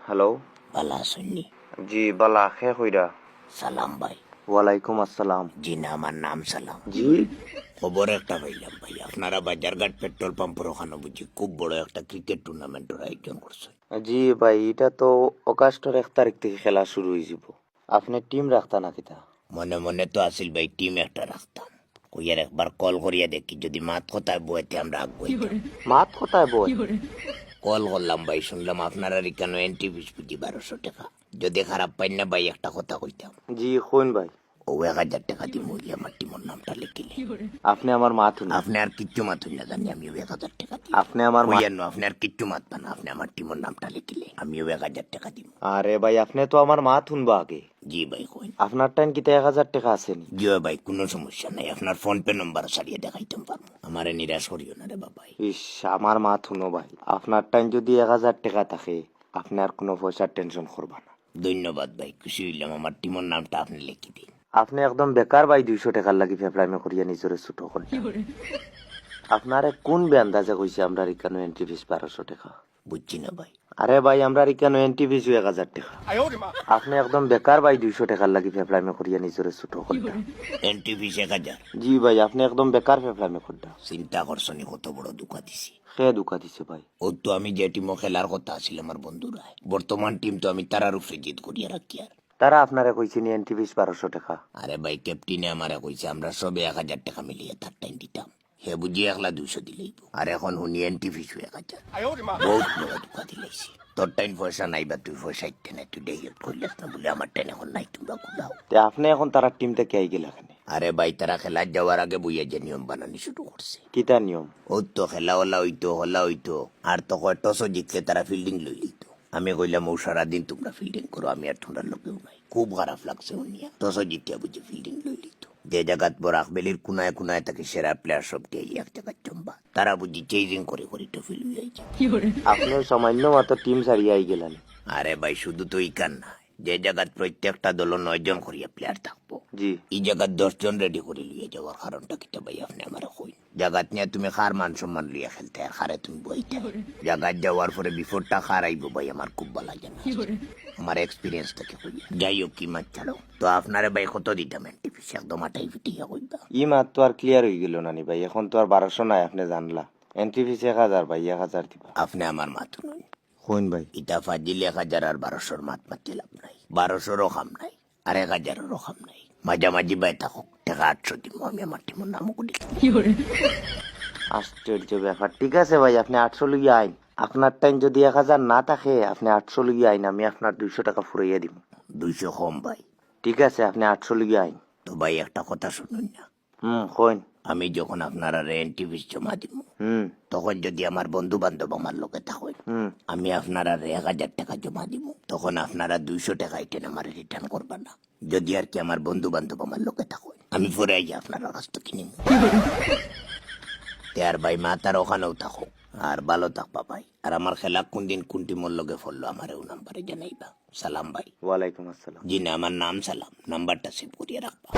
Hello. বালা শুননি? জি বালা, খে কইরা? সালাম ভাই। ওয়ালাইকুম আসসালাম। জি না, আমার নাম সালাম। জি খবর একটা পাইলাম ভাই, আপনারা বাজারঘাট পেট্রোল পাম্পের ওখানে বুঝি খুব বড় একটা ক্রিকেট টুর্নামেন্টের আয়োজন করছে। জি ভাই, এটা তো অগাস্টের 1 তারিখ থেকে খেলা শুরু হয়ে যাব। আপনি টিম রাখতা নাকি তা? মনে মনে তো আসিল ভাই টিম একটা রাখতাম, কইয়ার একবার কল করিয়া দেখি যদি মাত কথায় বইতে আমরা আগুয়াইতাম। মাত কোথায় বই? কল করলাম ভাই, শুনলাম আপনারা কেন এন্ট্রি ফিস বুঝি 1200 টাকা। যদি খারাপ পাই না ভাই একটা কথা কইতাম, জি কোন ভাই? ও 1000 টাকা দিব আমার টিমের নামটা লিখিলে। আপনি আমার মাথুন। আপনি আর কিচ্ছু মাতুন না জানি, আমিও 1000 টাকা দিব। আপনি আমার কইয়ার আপনি আর কিচ্ছু মাতবা না, আপনি আমার টিমের নামটা লিখিলে আমিও 1000 টাকা দিব। আরে ভাই, আপনি তো আমার মাথুন বা আগে। জি ভাই কইন। আপনার টাইম কি 1000 টাকা আসেনি? জি ভাই, কোনো সমস্যা নাই, আপনার ফোন পে নম্বর সারিয়ে দেখাইতাম পারবো। আমারে নিরাশ করিও না রে বাবাই। ইস, আমার মাথুনও ভাই। আপনার টাইম যদি 1000 টাকা থাকে, আপনি আর কোনো পয়সার টেনশন করবা না। ধন্যবাদ ভাই, খুশি হইলাম। আমার টিমের নামটা আপনি লিখি দিন। আপনি একদম বেকার ভাই 200 টাকার লাগি ফেফড়াইমে করিয়া নিজরে ছোট করেন। আপনারে কোন বেন্দাজে কইছে আমরা রিকানো এন্ট্রি ফিস 1200 টাকা? বুঝছি না ভাই। আরে ভাই, আমরা রিকানো এন্ট্রি ফিস 1000 টাকা। আপনি একদম বেকার ভাই 200 টাকার লাগি ফেফড়াইমে করিয়া নিজরে ছোট করেন। Entry fees 1000? জি ভাই, আপনি একদম বেকার ফেফড়াইমে করডা। চিন্তা করছনি কত বড় দুঃখা দিছি। খে দুকা দিছে ভাই। ও তো আমি যে টিমও খেলার কথা আছিল আমার বন্ধুরা, বর্তমান টিম তো আমি তারার উপরে জিত করিয়া রাখি। আর তারা আপনারে কইছে নি এন্ট্রি ফিস 1200 টাকা? আরে ভাই, ক্যাপ্টেনে আমারে কইছে আমরা সবে 1000 টাকা মিলিয়ে তার টাইম দিতাম, হে বুঝি 200 দিলেই। আর এখন শুনি এন্ট্রি ফিস 1000। বহুত বড় দুঃখা দিলাইছি। তোর টাইম পয়সা নাই বা তুই পয়সা ইতে নাই, তুই ডেহিয়ত কইলাস না বলে আমার টাইম এখন নাই, তোমরা কুলাও। তে আপনি এখন তারা টিম থেকে আই গেলা কেন? আরে ভাই, তারা খেলা যাওয়ার আগে বইয়া যে নিয়ম বানানি শুরু করছে। কিতা নিয়ম? ও তো খেলা হলা হইতো আর তখন টসও জিতলে তারা ফিল্ডিং লই লিত। আমি কইলাম ও সারাদিন তোমরা ফিল্ডিং করো, আমি আর তোমরা লোকেও নাই। খুব খারাপ লাগছে উনিয়া, টসও জিতিয়া বুঝি ফিল্ডিং লই লিত। যে জায়গাত বড় আকবেলির কুনায় কুনায় তাকে সেরা প্লেয়ার সব দিয়ে এক জায়গায় চম্বা, তারা বুঝি চেজিং করে করে তো ফিল হয়ে যায়। আপনি সামান্য মাত্র টিম ছাড়িয়ে আই গেলেন। আরে ভাই, শুধু তো ইকান না, যে জায়গাত প্রত্যেকটা দল 9 জন করিয়া প্লেয়ার থাকবো, জি এই জায়গাত 10 জন রেডি করে লিয়ে যাওয়ার কারণটা কিটা ভাই আপনি আমার কই? জায়গাত নিয়ে তুমি খার মান সম্মান লিয়ে খেলতে আর খারে তুমি বইতে। জায়গাত যাওয়ার পরে বিফোরটা খার আইব ভাই, আমার খুব ভালো জানা আমার এক্সপিরিয়েন্স থেকে কই। যাই হোক, কি মাছ ছাড়ো তো, আপনারে ভাই কত দিতাম এন্টিপিস? একদম আটাই ফিটিয়া কইবা। ই মাত তো আর ক্লিয়ার হয়ে গেল নানি ভাই, এখন তো আর 1200 নাই, আপনি জানলা। এন্ট্রি ফিস 1000 ভাই, 1000 দিবা। আপনি আমার মাথু নই। কোন ভাই? ইটা ফাজিল 1000 আর 1200 মাত মাতি লাভ নাই। 1200 খাম নাই আর 1000 খাম নাই, মাঝামাঝি বাই থাকুক। টাকা 800 দিব, আমি আমার টিমের নামও করি। আশ্চর্য ব্যাপার। ঠিক আছে ভাই, আপনি 800 লইয়া আইন। আপনার টাইম যদি 1000 না থাকে, আপনি 800 লইয়া আইন, আমি আপনার 200 টাকা ফুরাইয়া দিব। 200 কম ভাই। ঠিক আছে, আপনি 800 লইয়া আইন। তো ভাই একটা কথা শুনুন না, কোন? আমি যখন আপনারা রেন্ট ফিস জমা দিব, হুম তখন যদি আমার বন্ধু বান্ধব আমার লোকে থাকেন, আমি আপনারা 1000 টাকা জমা দিব, তখন আপনারা 200 টাকা ইটেন আমার রিটার্ন করবেন না। যদি আর কি আমার বন্ধু বান্ধব আমার লোকে থাকেন, আমি পরে আই আপনারা কাছ থেকে নিব। আর ভাই মা তার ওখানেও থাকো আর ভালো থাকবা ভাই। আর আমার খেলা কোন দিন কোন টিমর লগে ফললো আমার ও নাম্বারে জানাইবা। সালাম ভাই। ওয়ালাইকুম আসসালাম। জি না, আমার নাম সালাম, নাম্বারটা সেভ করিয়ে রাখবা।